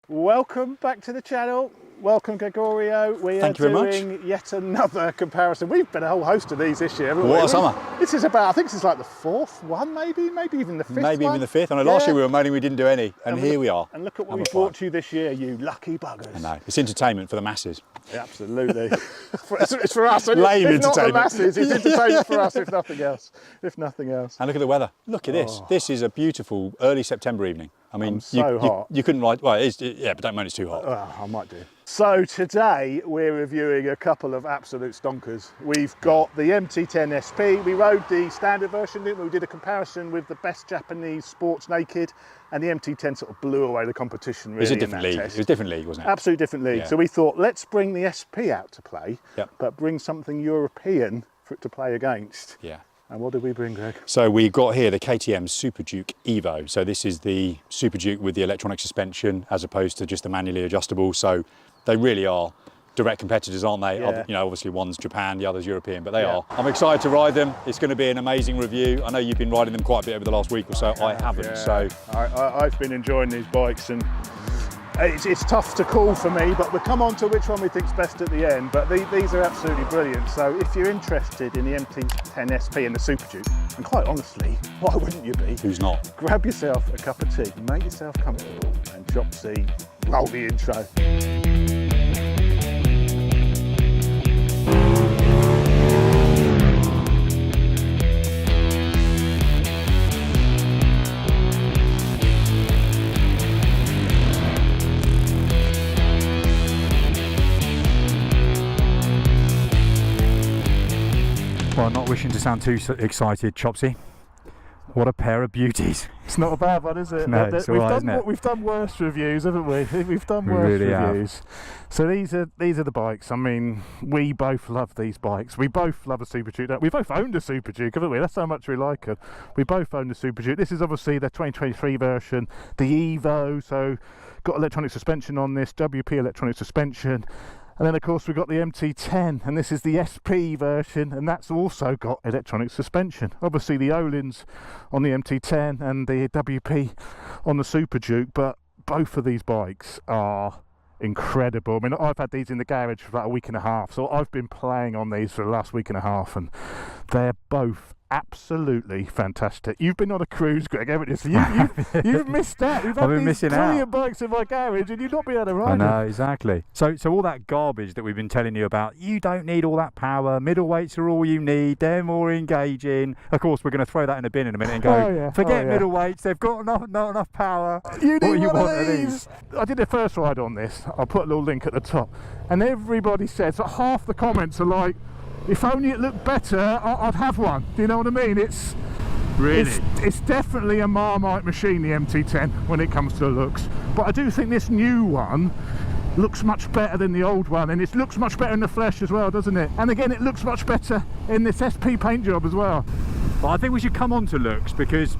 Welcome back to the channel. Welcome, Gregorio. We are doing yet another comparison. We've been a whole host of these this year, haven't we? What a summer. This is about, I think this is like the fourth one, maybe even the fifth Maybe one. even the fifth. I know last year we were moaning we didn't do any, and here we are. And look at what we've brought you this year, you lucky buggers. I know. It's entertainment for the masses. Yeah, absolutely. It's for us. Lame it's entertainment. Not the masses. It's entertainment for us, if nothing else. If nothing else. And look at the weather. Look at this. This is a beautiful early September evening. I mean, hot. You couldn't write. Well, yeah, but don't moan it's too hot. I might do. So today we're reviewing a couple of absolute stonkers. We've got the MT10 SP. We rode the standard version, didn't we? We did a comparison with the best Japanese sports naked, and the MT10 sort of blew away the competition. Really, it was a different league. It was a different league, wasn't it? Absolutely different league. Yeah. So we thought, let's bring the SP out to play, but bring something European for it to play against. Yeah. And what did we bring, Greg? So we've got here the KTM Super Duke EVO. So this is the Super Duke with the electronic suspension as opposed to just the manually adjustable. So they really are direct competitors, aren't they? Yeah. You know, obviously one's Japan, the other's European, but they are. I'm excited to ride them. It's going to be an amazing review. I know you've been riding them quite a bit over the last week or so. I haven't. Yeah. So I've been enjoying these bikes, and it's tough to call for me, but we'll come on to which one we think's best at the end. But these are absolutely brilliant. So if you're interested in the MT10 SP and the Super Duke, and quite honestly, why wouldn't you be? Who's not? Grab yourself a cup of tea, make yourself comfortable, and drop C, roll the intro. Well, not wishing to sound too excited, Chopsy. What a pair of beauties. It's not a bad one, is it? No, it's all right, isn't it? We've done worse reviews, haven't we? We've done worse really reviews. So these are the bikes. I mean, we both love these bikes. We both love a Super Duke. We both owned a Super Duke, haven't we? That's how much we like them. We both owned a Super Duke. This is obviously the 2023 version, the EVO. So got electronic suspension on this, WP electronic suspension. And then of course we've got the MT10, and this is the SP version, and that's also got electronic suspension. Obviously the Öhlins on the MT10 and the WP on the Super Duke, but both of these bikes are incredible. I mean, I've had these in the garage for about a week and a half, so I've been playing on these for the last week and a half, and they're both absolutely fantastic. You've been on a cruise, Greg, haven't you? So you've missed out. I've been missing out. Brilliant bikes in my garage, and you've not been able to ride them. I know, exactly. So all that garbage that we've been telling you about, you don't need all that power. Middleweights are all you need. They're more engaging. Of course, we're going to throw that in a bin in a minute and go, forget middleweights. They've got not enough power. You need one of these. I did a first ride on this. I'll put a little link at the top, and everybody says, so half the comments are like, if only it looked better, I'd have one. Do you know what I mean? It's definitely a Marmite machine, the MT10, when it comes to the looks. But I do think this new one looks much better than the old one, and it looks much better in the flesh as well, doesn't it? And again, it looks much better in this SP paint job as well. But I think we should come on to looks, because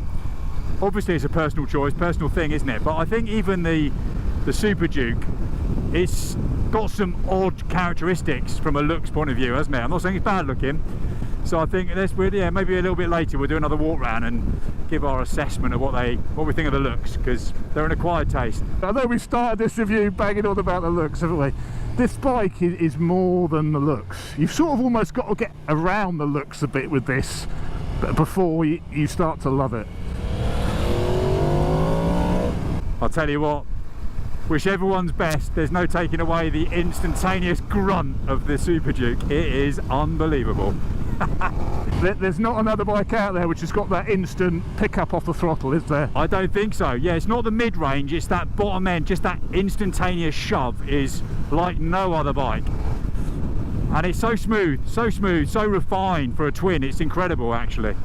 obviously it's a personal choice, personal thing, isn't it? But I think even the Super Duke, it's got some odd characteristics from a looks point of view, hasn't it? I'm not saying it's bad looking, so I think maybe a little bit later we'll do another walk round and give our assessment of what we think of the looks, because they're an acquired taste. I know we started this review banging on about the looks, haven't we? This bike is more than the looks. You've sort of almost got to get around the looks a bit with this before you start to love it. I'll tell you what, wish everyone's best. There's no taking away the instantaneous grunt of the Super Duke. It is unbelievable. There's not another bike out there which has got that instant pickup off the throttle, is there? I don't think so. Yeah, it's not the mid-range, it's that bottom end, just that instantaneous shove is like no other bike. And it's so smooth, so refined for a twin. It's incredible, actually.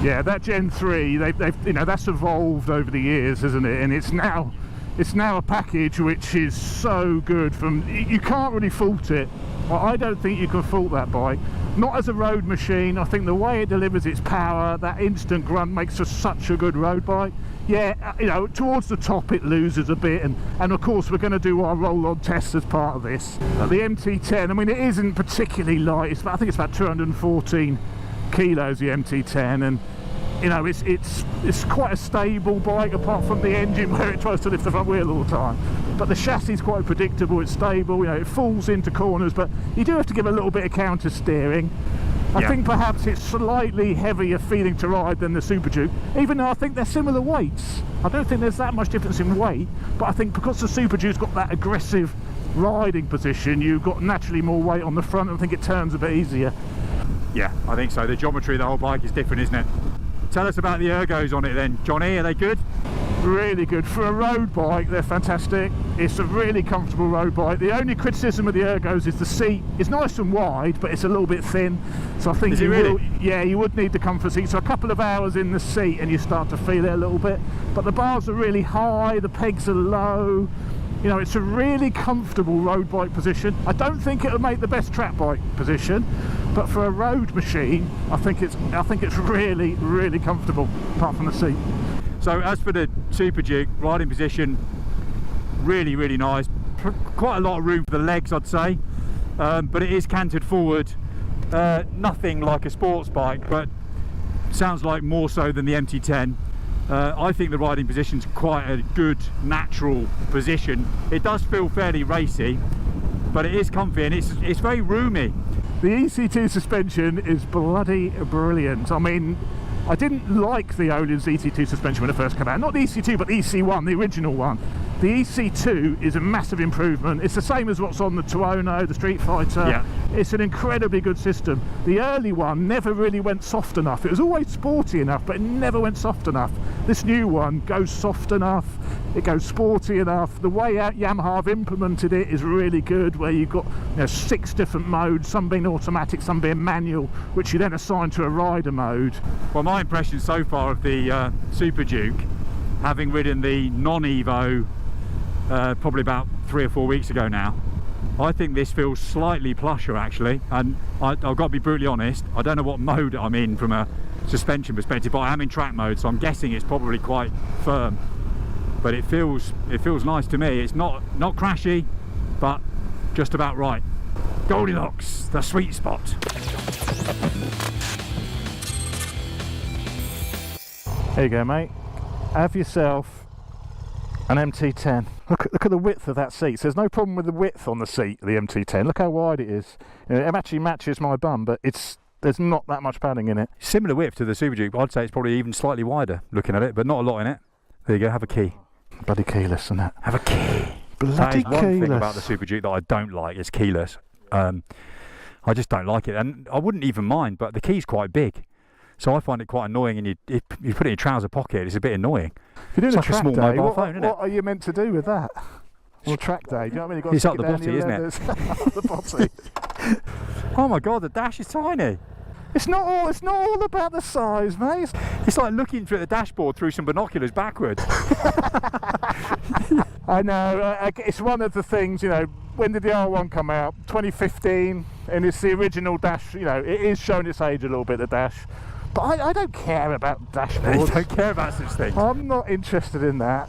Yeah, that Gen 3, they've that's evolved over the years, isn't it? And it's now a package which is so good. You can't really fault it. Well, I don't think you can fault that bike. Not as a road machine. I think the way it delivers its power, that instant grunt, makes it such a good road bike. Yeah, towards the top it loses a bit, and of course we're going to do our roll-on tests as part of this. The MT10, I mean, it isn't particularly light. I think it's about 214 kilos, the MT10, and it's quite a stable bike, apart from the engine where it tries to lift the front wheel all the time. but the chassis is quite predictable, it's stable, you know, it falls into corners, but you do have to give a little bit of counter steering. I think perhaps it's slightly heavier feeling to ride than the Super Duke, even though I think they're similar weights. I don't think there's that much difference in weight, but I think because the Super Duke's got that aggressive riding position, you've got naturally more weight on the front, and I think it turns a bit easier. Yeah, I think so. The geometry of the whole bike is different, isn't it? Tell us about the ergos on it then, Johnny. Are they good? Really good. For a road bike, they're fantastic. It's a really comfortable road bike. The only criticism of the ergos is the seat. It's nice and wide, but it's a little bit thin. So I think you would need the comfort seat. So a couple of hours in the seat and you start to feel it a little bit. But the bars are really high, the pegs are low. You know, it's a really comfortable road bike position. I don't think it'll make the best track bike position, but for a road machine, I think it's really, really comfortable, apart from the seat. So as for the Super Duke, riding position, really, really nice. Quite a lot of room for the legs, I'd say, but it is canted forward. Nothing like a sports bike, but sounds like more so than the MT10. I think the riding position's quite a good natural position. It does feel fairly racy, but it is comfy and it's very roomy. The EC2 suspension is bloody brilliant. I mean, I didn't like the Öhlins EC2 suspension when it first came out. Not the EC2, but the EC1, the original one. The EC2 is a massive improvement. It's the same as what's on the Tuono, the Street Fighter. Yeah. It's an incredibly good system. The early one never really went soft enough. It was always sporty enough, but it never went soft enough. This new one goes soft enough, it goes sporty enough. The way Yamaha have implemented it is really good, where you've got 6 different modes, some being automatic, some being manual, which you then assign to a rider mode. Well, my impression so far of the Super Duke, having ridden the non-EVO probably about 3 or 4 weeks ago now, I think this feels slightly plusher actually, and I've got to be brutally honest, I don't know what mode I'm in from a suspension perspective, but I am in track mode, so I'm guessing it's probably quite firm, but it feels nice to me. It's not crashy, but just about right. Goldilocks, the sweet spot. There you go, mate. Have yourself an MT10. Look at the width of that seat. So there's no problem with the width on the seat of the MT10. Look how wide it is. It actually matches my bum, but there's not that much padding in it. Similar width to the Super Duke, but I'd say it's probably even slightly wider looking at it, but not a lot in it. There you go, have a key. Bloody keyless, isn't it? Have a key. Bloody keyless. One thing about the Super Duke that I don't like is keyless. I just don't like it, and I wouldn't even mind, but the key's quite big. So I find it quite annoying, and you put it in your trouser pocket, it's a bit annoying. If you're doing it's like a small mobile phone, isn't it? What are you meant to do with that? Well, track day, do you know what I mean? You've got it's to up the botty, isn't it? Up the botty. Oh my god, the dash is tiny. It's not all about the size, mate. It's like looking through the dashboard through some binoculars backwards. I know, it's one of the things, when did the R1 come out? 2015, and it's the original dash, it is showing its age a little bit, the dash. But I don't care about dashboards. You don't care about such things. I'm not interested in that.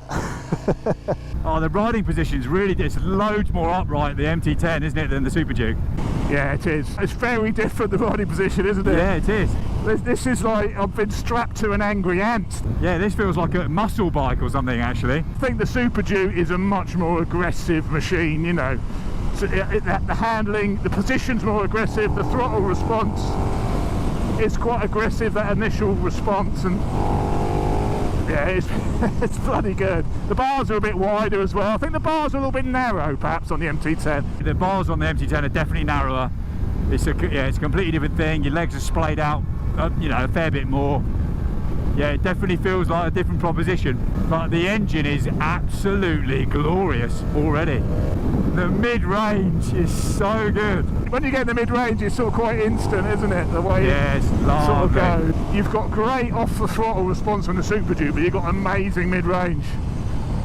Oh, the riding position's really, it's loads more upright, the MT10, isn't it, than the Super Duke? Yeah, it is. It's very different, the riding position, isn't it? Yeah, it is. This is like I've been strapped to an angry ant. Yeah, this feels like a muscle bike or something, actually. I think the Super Duke is a much more aggressive machine, So the handling, the position's more aggressive, the throttle response is quite aggressive, that initial response, and yeah, it's bloody good. The bars are a bit wider as well. I think the bars are a little bit narrow perhaps on the MT10. The bars on the MT10 are definitely narrower. It's a completely different thing. Your legs are splayed out a fair bit more. Yeah, it definitely feels like a different proposition, but the engine is absolutely glorious already. The mid-range is so good. When you get in the mid-range, it's sort of quite instant, isn't it? The way it sort of goes. You've got great off-the-throttle response on the Super Duke, but you've got amazing mid-range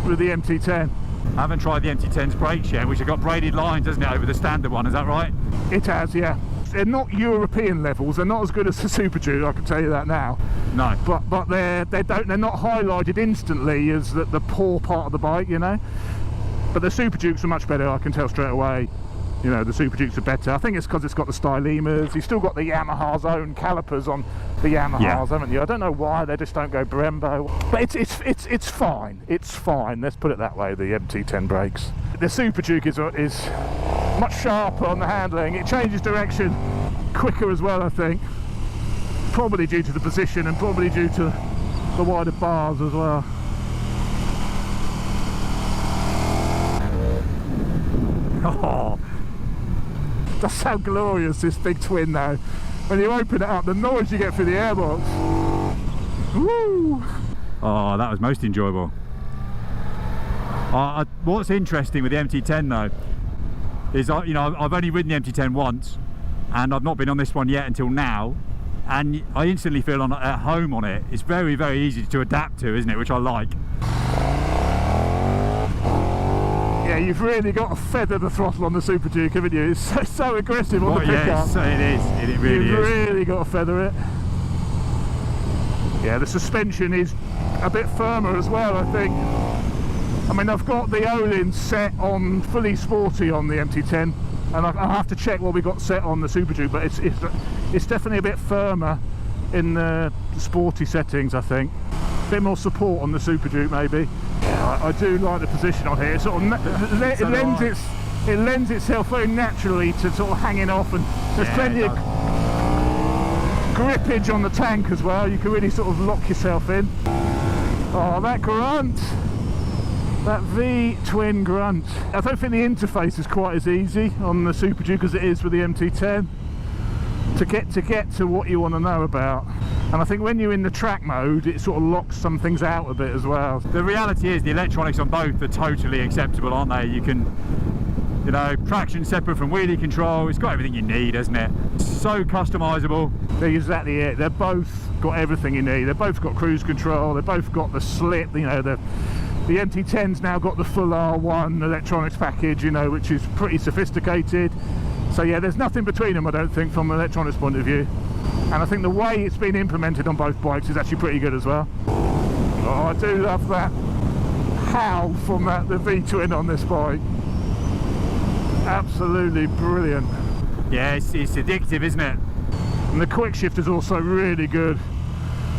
with the MT10. I haven't tried the MT10's brakes yet, which have got braided lines, hasn't it, over the standard one, is that right? It has, yeah. They're not European levels, they're not as good as the Super Duke, I can tell you that now. No. But they're not highlighted instantly as the poor part of the bike, But the Super Dukes are much better, I can tell straight away. you know, the Super Dukes are better. I think it's because it's got the stylemas. You've still got the Yamaha's own calipers on the Yamahas, haven't you? I don't know why they just don't go Brembo, but it's fine. It's fine. Let's put it that way. The MT10 brakes. The Super Duke is much sharper on the handling. It changes direction quicker as well, I think. Probably due to the position and probably due to the wider bars as well. Oh, that's how glorious this big twin though. When you open it up, the noise you get through the airbox. Woo! Oh, that was most enjoyable. What's interesting with the MT10 though is, you know, I've only ridden the MT10 once, and I've not been on this one yet until now, and I instantly feel at home on it. It's very, very easy to adapt to, isn't it? Which I like. Yeah, you've really got to feather the throttle on the Super Duke, haven't you? It's so aggressive on the pickup. Yeah, it is. It really is. You've really got to feather it. Yeah, the suspension is a bit firmer as well, I think. I mean, I've got the Olin set on fully sporty on the MT10, and I'll have to check what we got set on the Super Duke, but it's definitely a bit firmer in the sporty settings, I think. A bit more support on the Super Duke, maybe. Yeah, I do like the position on here. It sort of it lends itself very naturally to sort of hanging off, and there's plenty of grippage on the tank as well. You can really sort of lock yourself in. Oh, that grunt! That V-twin grunt. I don't think the interface is quite as easy on the Super Duke as it is with the MT10 to get to what you want to know about. And I think when you're in the track mode, it sort of locks some things out a bit as well. The reality is the electronics on both are totally acceptable, aren't they? You can, you know, traction separate from wheelie control. It's got everything you need, hasn't it? So customizable. They're exactly it. They've both got everything you need. They've both got cruise control. They've both got the slip. You know, the MT10's now got the full R1 electronics package, you know, which is pretty sophisticated. So yeah, there's nothing between them, I don't think, from an electronics point of view. And I think the way it's been implemented on both bikes is actually pretty good as well. Oh, I do love that howl from the V-twin on this bike. Absolutely brilliant. Yeah, it's addictive, isn't it? And the quick shift is also really good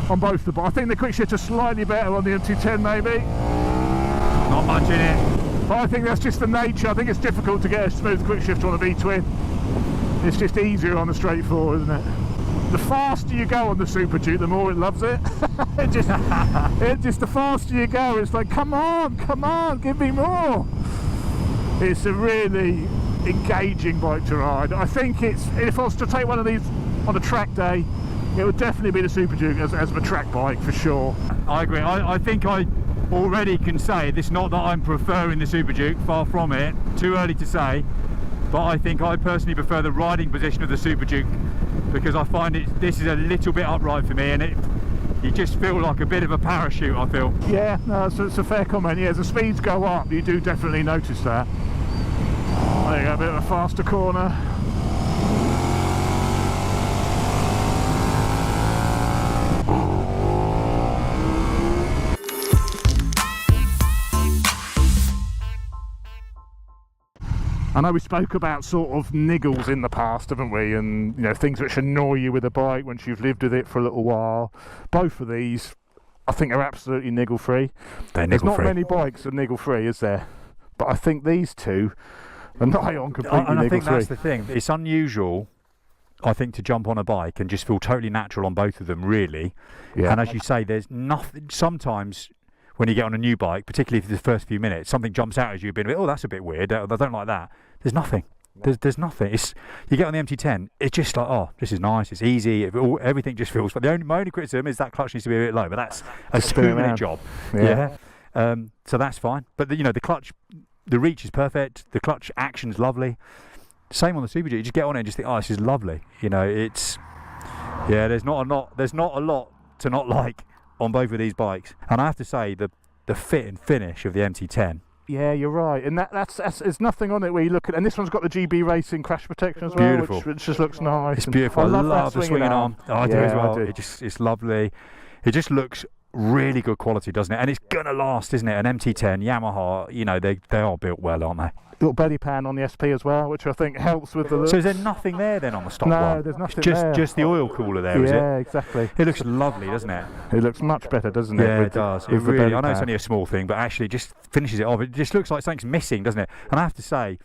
on both the bikes. I think the quick shift is slightly better on the MT10 maybe. Not much in it. But I think that's just the nature. I think it's difficult to get a smooth quick shift on a V-twin. It's just easier on the straightforward, isn't it? The faster you go on the Super Duke, the more it loves it. it just the faster you go, it's like, come on, give me more. It's a really engaging bike to ride. I think if I was to take one of these on a track day, it would definitely be the Super Duke as a track bike for sure. I agree. I think I already can say this, not that I'm preferring the Super Duke, far from it, too early to say, but I think I personally prefer the riding position of the Super Duke, because I find this is a little bit upright for me, and you just feel like a bit of a parachute, I feel. Yeah, no, it's a fair comment. Yeah, as the speeds go up, you do definitely notice that. There you go, a bit of a faster corner. I know we spoke about sort of niggles in the past, haven't we? And, you know, things which annoy you with a bike once you've lived with it for a little while. Both of these, I think, are absolutely niggle-free. There's not many bikes that are niggle-free, is there? But I think these two are nigh on completely niggle-free. And I think that's the thing. It's unusual, I think, to jump on a bike and just feel totally natural on both of them, really. Yeah. And as you say, there's nothing. Sometimes when you get on a new bike, particularly for the first few minutes, something jumps out as you, a bit, oh, that's a bit weird, I don't like that. There's nothing. There's nothing. You get on the MT10, it's just like, oh, this is nice, it's easy, everything just feels. But my only criticism is that clutch needs to be a bit low, but that's a 2-minute job. Yeah. So that's fine. But the clutch, the reach is perfect. The clutch action's lovely. Same on the Super Duke. You just get on it and just think, oh, this is lovely. There's not a lot to not like on both of these bikes. And I have to say, the fit and finish of the MT10. Yeah, you're right, and that's there's nothing on it where you look at, and this one's got the GB Racing crash protection as well, which just looks nice. It's beautiful. I love the swinging arm. Oh, I do as well. It's lovely. It just looks really good quality, doesn't it? And it's gonna last, isn't it? An MT10 Yamaha, you know, they are built well, aren't they? Little belly pan on the SP as well, which I think helps with the look. So is there nothing there then on the stock one? No, there's nothing there. Just the oil cooler there, is it? Yeah, exactly. It looks lovely, doesn't it? It looks much better, doesn't it? Yeah, it does. It with the really, belly I know it's pan. only a small thing, but actually just finishes it off. It just looks like something's missing, doesn't it? And I have to say,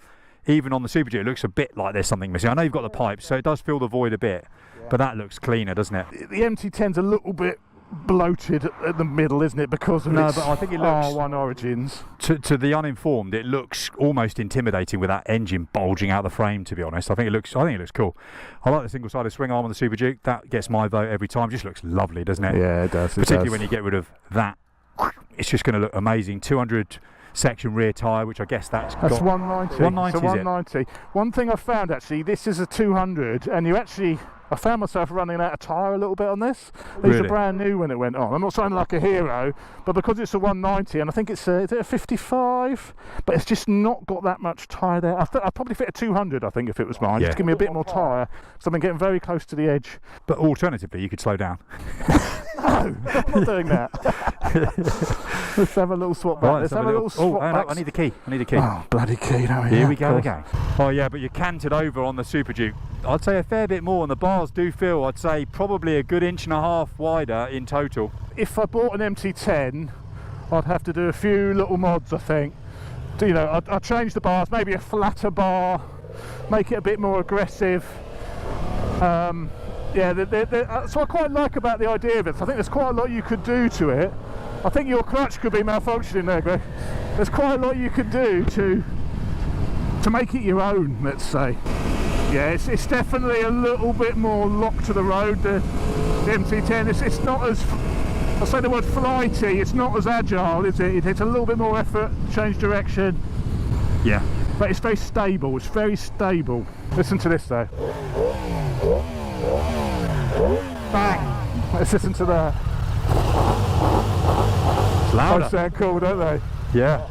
even on the Super Duke, it looks a bit like there's something missing. I know you've got the pipes, so it does fill the void a bit, but that looks cleaner, doesn't it? The MT10's a little bit bloated at the middle, isn't it? Because of its but I think it looks R1 origins. to the uninformed, it looks almost intimidating with that engine bulging out the frame. To be honest, I think it looks cool. I like the single-sided swing arm on the Super Duke. That gets my vote every time. Just looks lovely, doesn't it? Yeah, it does. Particularly when you get rid of that, it's just going to look amazing. 200 section rear tyre, which I guess that's got 190. 190. So 190. One thing I found actually, this is a 200, and I found myself running out of tyre a little bit on this. These Really? are brand new when it went on. I'm not sounding like a hero, but because it's a 190, and I think it's is it a 55? But it's just not got that much tyre there. I'd probably fit a 200, I think, if it was mine. Yeah. Just give me a bit more tyre, so I'm getting very close to the edge. But alternatively, you could slow down. No, I'm not doing that. Let's have a little swap back. Let's have a little swap back. I need the key. Oh, bloody key. No, Here we go again. Oh yeah, but you're canted over on the Super Duke. I'd say a fair bit more, and the bars do feel, I'd say, probably a good 1.5 inches wider in total. If I bought an MT10, I'd have to do a few little mods, I think. You know, I'd change the bars, maybe a flatter bar, make it a bit more aggressive. Yeah, that's what I quite like about the idea of it. I think there's quite a lot you could do to it. I think your clutch could be malfunctioning there, Greg. There's quite a lot you could do to make it your own, let's say. Yeah, it's definitely a little bit more locked to the road, the MT10. It's not as, I say the word flighty, it's not as agile, is it? It takes a little bit more effort, change direction. Yeah. But it's very stable, it's very stable. Listen to this though. Bang! Let's listen to that. It's louder. They sound cool, don't they? Yeah.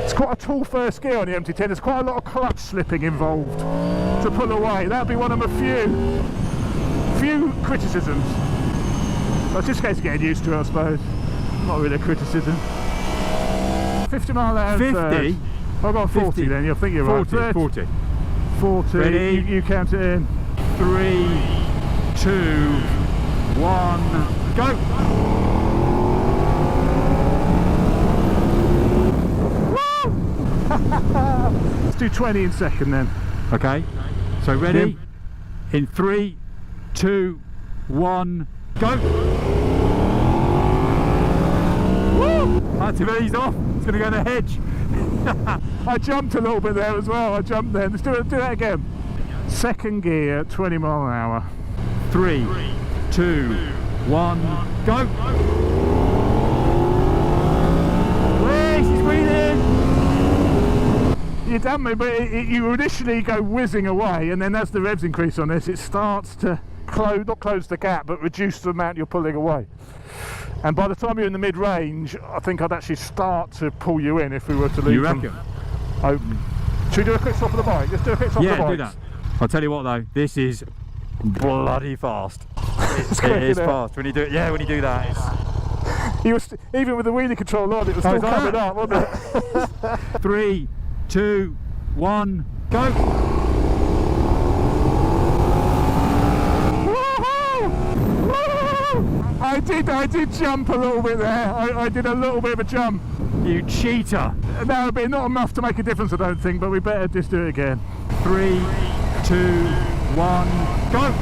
It's quite a tall first gear on the MT10. There's quite a lot of clutch slipping involved to pull away. That'd be one of my few criticisms. But it's just a case of getting used to it, I suppose. Not really a criticism. 50 mile an hour. 50? I've got 40 50. then. You think you're right. 40. 40. Ready? You count it in. 3, 2, 1, go! Let's do 20 in second then. Okay, so ready? In 3, 2, 1, go! Woo! Had to ease off, it's going to go in the hedge. I jumped a little bit there as well. I jumped there. Let's do that again. Second gear, 20 mile an hour. 3, 2, 1, go! Whee, she's breathing! You damn me, but you initially go whizzing away, and then as the revs increase on this, it starts to not close the gap, but reduce the amount you're pulling away. And by the time you're in the mid-range, I think I'd actually start to pull you in if we were to leave them open. Should we do a quick swap of the bike? Let's do a quick swap of the bike. Yeah, do that. I'll tell you what though, this is bloody fast. It is fast when you do it. Yeah, when you do that. Even with the wheelie control on, it was still coming up, wasn't it? 3, 2, 1, go! I did jump a little bit there. I did a little bit of a jump. You cheater! That would be not enough to make a difference, I don't think, but we better just do it again. 3, 2, 1, go!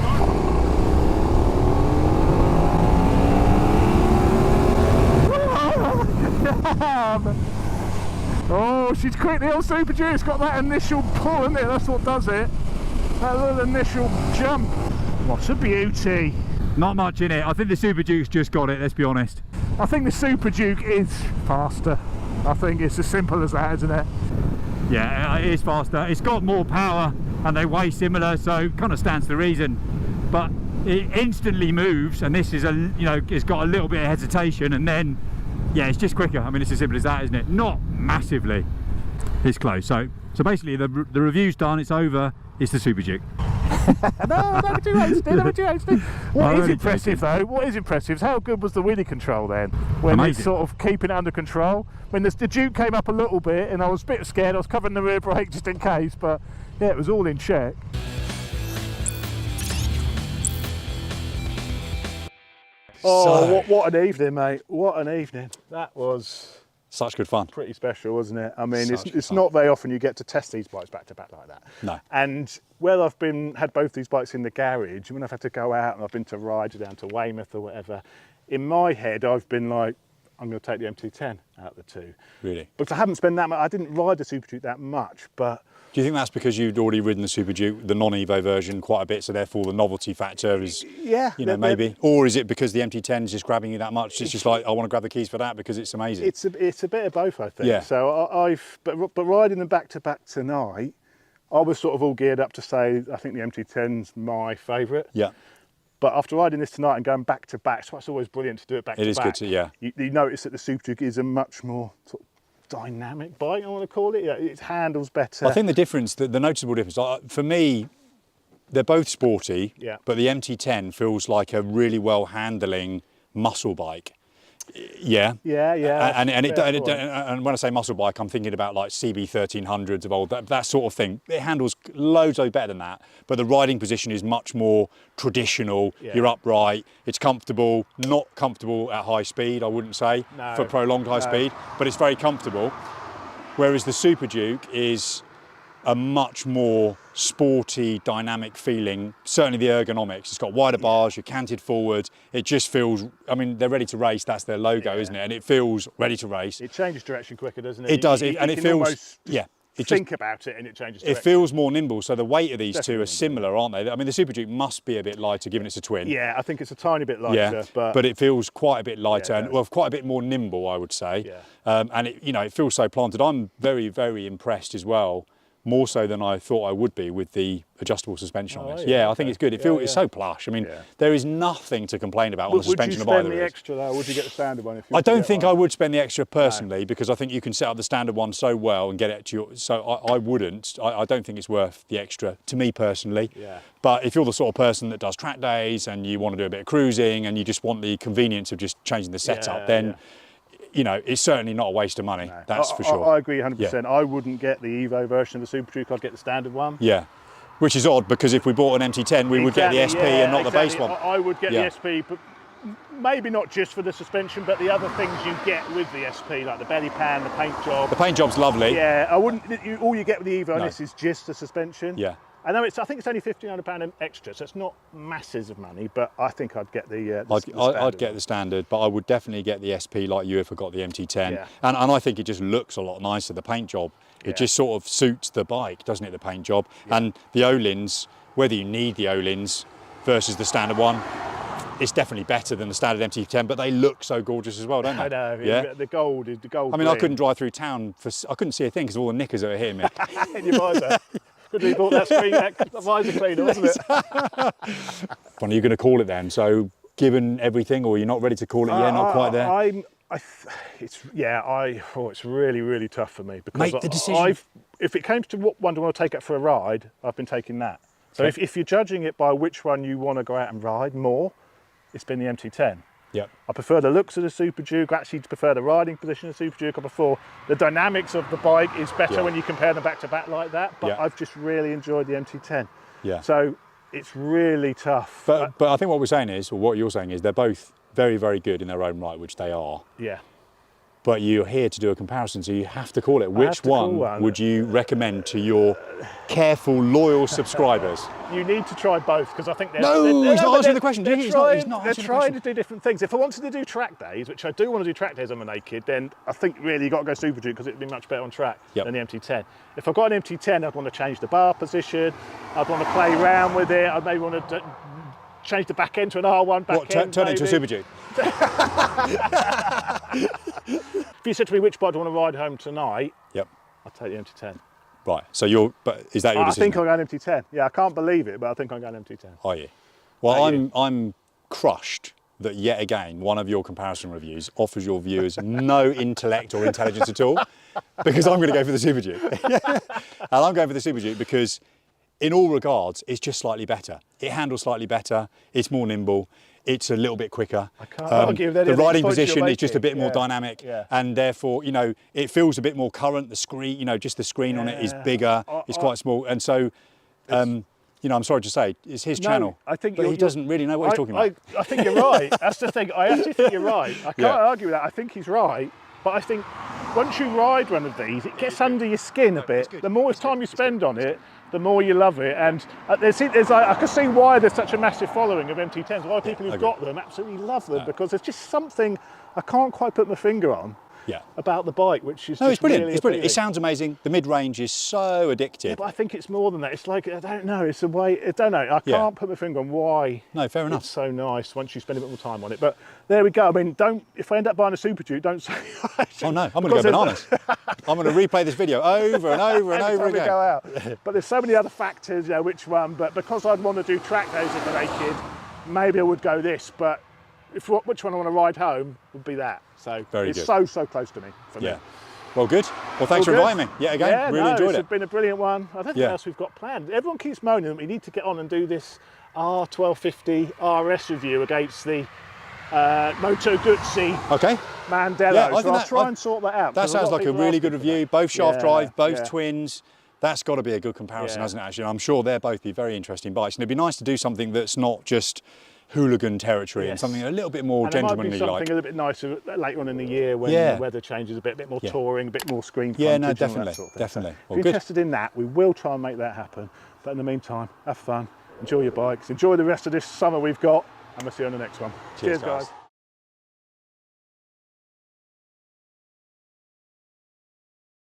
Oh, she's quick. The old Super Duke's got that initial pull, isn't it? That's what does it. That little initial jump. What a beauty. Not much in it. I think the Super Duke's just got it, let's be honest. I think the Super Duke is faster. I think it's as simple as that, isn't it? Yeah, it is faster. It's got more power and they weigh similar, so kind of stands to reason. But it instantly moves, and this is it's got a little bit of hesitation, and then yeah, it's just quicker. I mean, it's as simple as that, isn't it? Not massively. It's close. So basically, the review's done. It's over. It's the Super Duke. No, don't be too hasty, don't be too hasty. What I'm is only impressive though, what is impressive is how good was the wheelie control then? When it's Amazing. sort of keeping it under control. When the Duke came up a little bit and I was a bit scared, I was covering the rear brake just in case, but yeah, it was all in check. Oh, what an evening, mate. What an evening. That was Such good fun. pretty special, wasn't it? I mean, Such it's fun. not very often you get to test these bikes back to back like that. No. And where I've had both these bikes in the garage, when I've had to go out and I've been to rides down to Weymouth or whatever, in my head I've been like, I'm going to take the MT10 out of the two. Really? Because I haven't spent that much, I didn't ride the Super Duke that much, but Do you think that's because you'd already ridden the Super Duke, the non-EVO version, quite a bit, so therefore the novelty factor is, yeah, you know, maybe? Or is it because the MT10 is just grabbing you that much? It's just like, I want to grab the keys for that because it's amazing. it's a bit of both, I think. Yeah. So but riding them back to back tonight, I was sort of all geared up to say I think the MT10's my favourite. Yeah. But after riding this tonight and going back to back, so it's always brilliant to do it back to back. It is good to, yeah. You notice that the Super Duke is a much more sort of dynamic bike, I want to call it. Yeah, it handles better. I think the difference, the noticeable difference, for me, they're both sporty, Yeah. but the MT10 feels like a really well handling muscle bike. Yeah. Yeah. And when I say muscle bike, I'm thinking about like CB 1300s of old, that sort of thing. It handles loads better than that, but the riding position is much more traditional. Yeah. You're upright, it's comfortable, not comfortable at high speed, I wouldn't say, No, for prolonged high speed, but it's very comfortable. Whereas the Super Duke is a much more sporty, dynamic feeling. Certainly the ergonomics. It's got wider bars, you're canted forward. It just feels, I mean, they're ready to race. That's their logo, isn't it? And it feels ready to race. It changes direction quicker, doesn't it? It does, You and it can feels, almost yeah. It think about it and it changes direction. It feels more nimble. So the weight of these two Definitely are similar, aren't they? I mean, the Super Duke must be a bit lighter, given it's a twin. Yeah, I think it's a tiny bit lighter, but it feels quite a bit lighter, Yeah, it and does. well, quite a bit more nimble, I would say. Yeah. And it, you know, it feels so planted. I'm very, very impressed as well. More so than I thought I would be with the adjustable suspension on this. Yeah, I think it's good. It feels it's so plush. I mean, there is nothing to complain about on the suspension of either. Would you spend the extra though? Would you get the standard one? If you I don't think I would spend the extra personally, because I think you can set up the standard one so well and get it to your. So I wouldn't. I don't think it's worth the extra to me personally. Yeah. But if you're the sort of person that does track days and you want to do a bit of cruising and you just want the convenience of just changing the setup, then. You know, it's certainly not a waste of money. No. That's for sure. I agree 100%. I wouldn't get the EVO version of the Super Duke. I'd get the standard one. Yeah, which is odd because if we bought an MT10, we would get the SP and not the base one. I would get the SP, but maybe not just for the suspension, but the other things you get with the SP, like the belly pan, the paint job. The paint job's lovely. Yeah, I wouldn't. All you get with the EVO on this is just the suspension. Yeah. I know I think it's only £1,500 extra, so it's not masses of money, but I think I'd get the I'd get the standard, but I would definitely get the SP like you if I got the MT10. Yeah. And I think it just looks a lot nicer, the paint job. It just sort of suits the bike, doesn't it, the paint job? Yeah. And the O-lins, whether you need the O-lins versus the standard one, it's definitely better than the standard MT10, but they look so gorgeous as well, don't they? I know, yeah. The gold. I mean, I couldn't drive through town, I couldn't see a thing because of all the knickers that were hitting me. In your visor. Good we bought that screen, that visor cleaner, wasn't it? When are you going to call it then? So, given everything, or you're not ready to call it yet? Not quite there. It's really, really tough for me because make the decision. If it came to what one do I want to take it for a ride, I've been taking that. So if you're judging it by which one you want to go out and ride more, it's been the MT10. Yep. I prefer the looks of the Super Duke. I actually prefer the riding position of the Super Duke. I prefer the dynamics of the bike is better when you compare them back to back like that. But I've just really enjoyed the MT10. Yeah. So it's really tough. But I think what we're saying is, or what you're saying is, they're both very, very good in their own right, which they are. Yeah. But you're here to do a comparison, so you have to call it. Which one would you recommend to your careful, loyal subscribers? You need to try both because I think he's not answering the question. They're trying to do different things. If I wanted to do track days, which I do want to do track days on my naked, then I think really you got to go Super Duke because it'd be much better on track than the MT10. If I've got an MT10, I'd want to change the bar position. I'd want to play around with it. I'd maybe want to change the back end to an R1 back end. Turn it into a Super Duke. If you said to me which bike do I want to ride home tonight, I'd take the MT10. Right. So but is that your decision? I think I'll go MT10. Yeah, I can't believe it, but I think I'll go MT10. Are you? Well, I'm crushed that yet again one of your comparison reviews offers your viewers no intellect or intelligence at all, because I'm going to go for the Super Duke. And I'm going for the Super Duke because in all regards, it's just slightly better. It handles slightly better. It's more nimble. It's a little bit quicker. I can't argue with any the of the riding points you're position is just a making. bit more dynamic, and therefore, you know, it feels a bit more current. The screen, you know, just the screen on it is bigger. It's quite small, and so, you know, I'm sorry to say, it's his channel. I think but he doesn't really know what he's talking about. I think you're right. That's the thing. I actually think you're right. I can't argue with that. I think he's right. But I think once you ride one of these, it gets under your skin a bit. The more time you spend on it, the more you love it. And I can see why there's such a massive following of MT10s. Why people who've got them absolutely love them, because there's just something I can't quite put my finger on. About the bike, which is it's brilliant. Really it's brilliant. It sounds amazing. The mid-range is so addictive. Yeah, but I think it's more than that. It's like, I don't know. It's a way. I don't know. I can't put my finger on why. No, fair enough. It's so nice once you spend a bit more time on it. But there we go. I mean, if I end up buying a Super Duke, don't say. Oh no, I'm going to go bananas. I'm going to replay this video over and over and over again. Go out. But there's so many other factors. You know, which one? But because I'd want to do track days as a naked, maybe I would go this. But which one I want to ride home would be that. So it's so close to me. For me. Well, good. Well, thanks for inviting me. Yeah, again, really enjoyed it. It's been a brilliant one. I don't think what else we've got planned. Everyone keeps moaning that we need to get on and do this R1250 RS review against the Moto Guzzi Mandello. Yeah, so I'll try and sort that out. That sounds like a really good review. Both shaft drive, both twins. That's got to be a good comparison, hasn't it, actually? I'm sure they'll both be very interesting bikes. And it'd be nice to do something that's not just hooligan territory and something a little bit more gentlemanly like. Something a little bit nicer later on in the year when the weather changes a bit more touring, a bit more screen frontage. Yeah, no, definitely, definitely. So if you're interested in that, we will try and make that happen. But in the meantime, have fun, enjoy your bikes, enjoy the rest of this summer we've got, and we'll see you on the next one. Cheers guys.